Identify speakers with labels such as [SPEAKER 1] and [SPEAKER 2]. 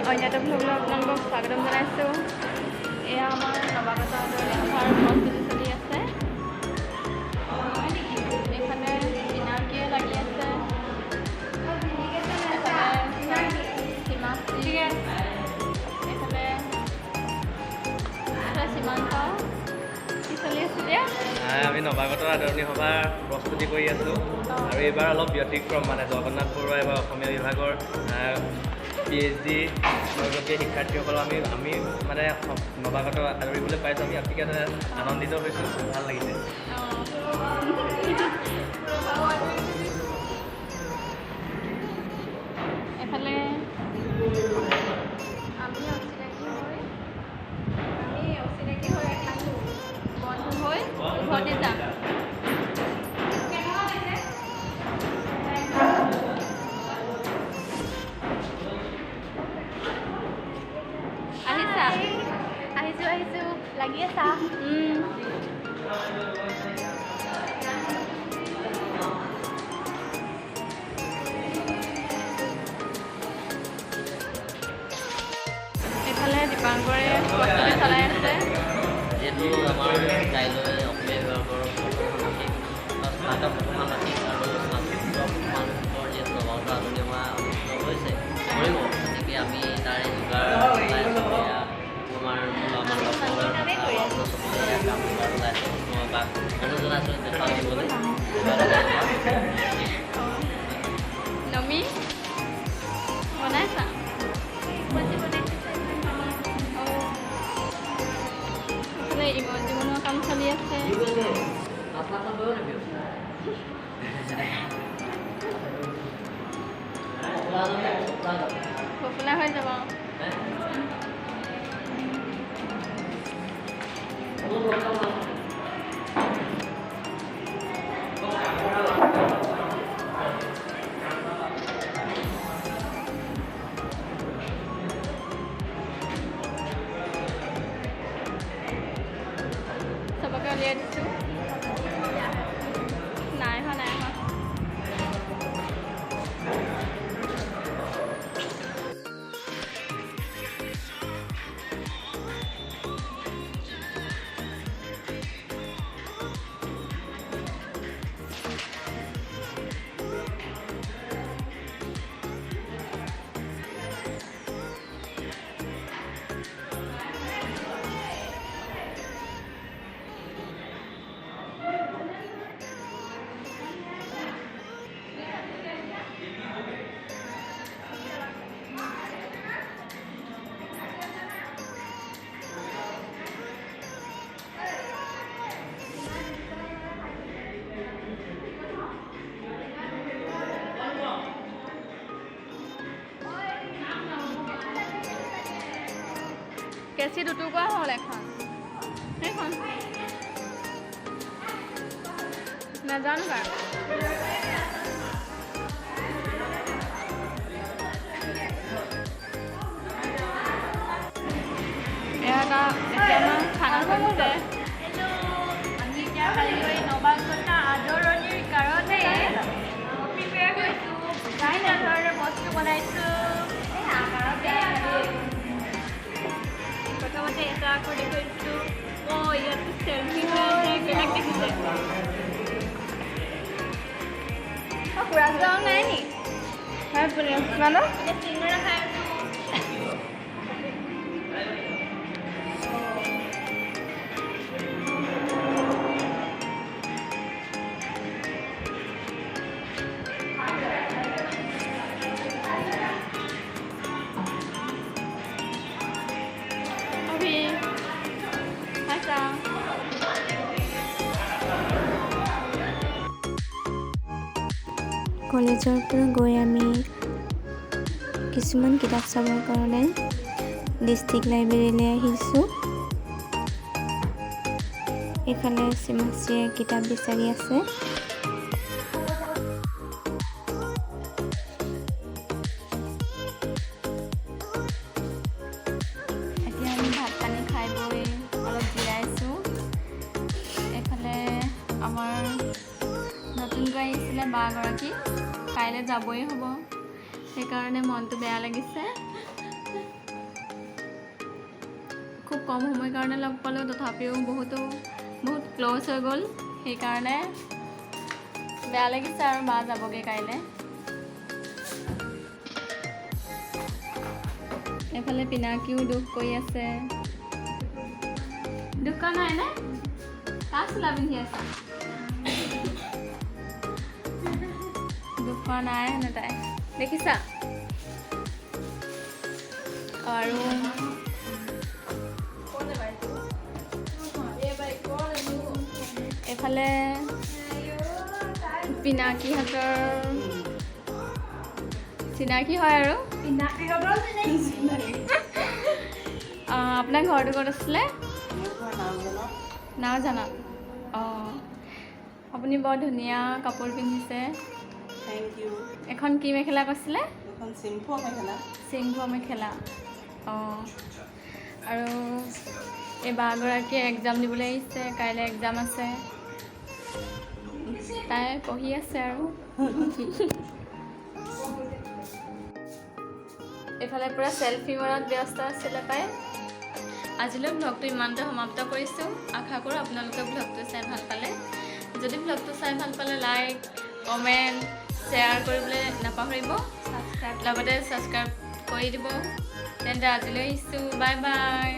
[SPEAKER 1] অন্যতম ভ্লগলৈ আপোনালোকক স্বাগতম জনাইছোঁ। এয়া আমাৰ নৱাগত আদৰণি সভাৰ প্ৰস্তুতি চলি আছে। এইফালে চিনাকিয়ে লাগি আছে, এইফালে সীমান্ত। কি চলি আছে এতিয়া?
[SPEAKER 2] আমি নৱাগত আদৰণি সভাৰ প্ৰস্তুতি কৰি আছোঁ আৰু এইবাৰ অলপ ব্যতিক্ৰম মানে জগন্নাথ বৰুৱা এইবাৰ অসমীয়া বিভাগৰ PhD শিক্ষাৰ্থীসকলক আমি মানে নৱাগত আদৰিবলৈ পাইছোঁ। আমি অতিকে আনন্দিত হৈছোঁ, ভাল লাগিছে।
[SPEAKER 1] এফালে আমি অচিনাকি হৈ বন্ধু হৈ উভতি যাম। আহিছোঁ লাগি আছা? এইফালে দীপাংকৰে প্ৰস্তুতি চলাই আছে।
[SPEAKER 3] যিহেতু আমাৰ কাইলৈ অসমীয়া বিভাগৰ স্নাতক ষাণ্মাসিক আৰু স্নাতক ষাণ্মাসিকৰ যিহেতু নৱাগত আদৰণি সভা অনুষ্ঠিত হৈছে কৰিব, গতিকে আমি তাৰে যোগাৰ চলাই আছোঁ। আমাৰ কাম ওলাই আছে। মই বাক অনুযোজন আছোঁ দেখা দিবলৈ।
[SPEAKER 1] নমি বনাইছা? ইমজি বনোৱা কাম চলি আছে। পপুলাৰ হৈ যাব। চবকে উলিয়াই দিছোঁ। নাই হোৱা। কেঁচি দুটুকুৰা হ'ল এখন। সেইখন নাজানো বাৰু। এটা খানা চলিছে। আমি এতিয়া কাইলৈ নৱাগত আদৰণিৰ কাৰণে প্ৰিপেয়াৰ কৰিছোঁ। বিভিন্ন ধৰণৰ বস্তু বনাইছোঁ। প্ৰথমতে এটা কৰি দেখুৱাইছোঁ। ইয়াত চেল্ফি লৈ বেলেগ দেখিছে। পুৰা যোৱাও নাই নি? চিঙৰা খাই আছোঁ।
[SPEAKER 4] কলেজৰ পৰা গৈ আমি কিছুমান কিতাপ চাবৰ কাৰণে ডিষ্ট্ৰিক্ট লাইব্ৰেৰীলৈ আহিছোঁ। এইফালে চিমাচিয়ে কিতাপ বিচাৰি আছে।
[SPEAKER 1] বাগৰাকী কাইলৈ যাবই হ'ব, সেইকাৰণে মনটো বেয়া লাগিছে। খুব কম সময়ৰ কাৰণে লগ পালোঁ, তথাপিও বহুত ক্ল'জ হৈ গ'ল, সেইকাৰণে বেয়া লাগিছে আৰু বা যাবগৈ কাইলৈ। এইফালে পিনাকীও দুখ কৰি আছে। দুখ কৰা নাই নে? কাৰ চোলা পিন্ধি আছে? দুখ কৰা নাই হেনো তাই, দেখিছা? আৰু এইফালে পিনাকীহঁতৰ চিনাকি হয় আৰু আপোনাৰ ঘৰটো ক'ত আছিলে? নাওজানত। অঁ, আপুনি বৰ ধুনীয়া কাপোৰ পিন্ধিছে।
[SPEAKER 5] Thank you.
[SPEAKER 1] এখন কি মেখেলা কৈছিলে?
[SPEAKER 5] এখন চিম্পুল মেখেলা।
[SPEAKER 1] চিম্পুল মেখেলা। অঁ, আৰু এই বাগৰাকীয়ে এক্সাম দিবলৈ আহিছে, কাইলৈ এক্সাম আছে, তাই পঢ়ি আছে আৰু। এইফালে পূৰা চেল্ফি মৰাত ব্যস্ত আছিলে তাই। আজিলৈ ব্লগটো ইমানতে সমাপ্ত কৰিছোঁ। আশা কৰোঁ আপোনালোকে ব্লগটো চাই ভাল পালে। যদি ব্লগটো চাই ভাল পালে লাইক, কমেণ্ট, শ্বেয়াৰ কৰিবলৈ নাপাহৰিব, লগতে ছাবস্ক্ৰাইব কৰি দিব। তেন্তে আজিলৈ আহিছোঁ, বাই বাই।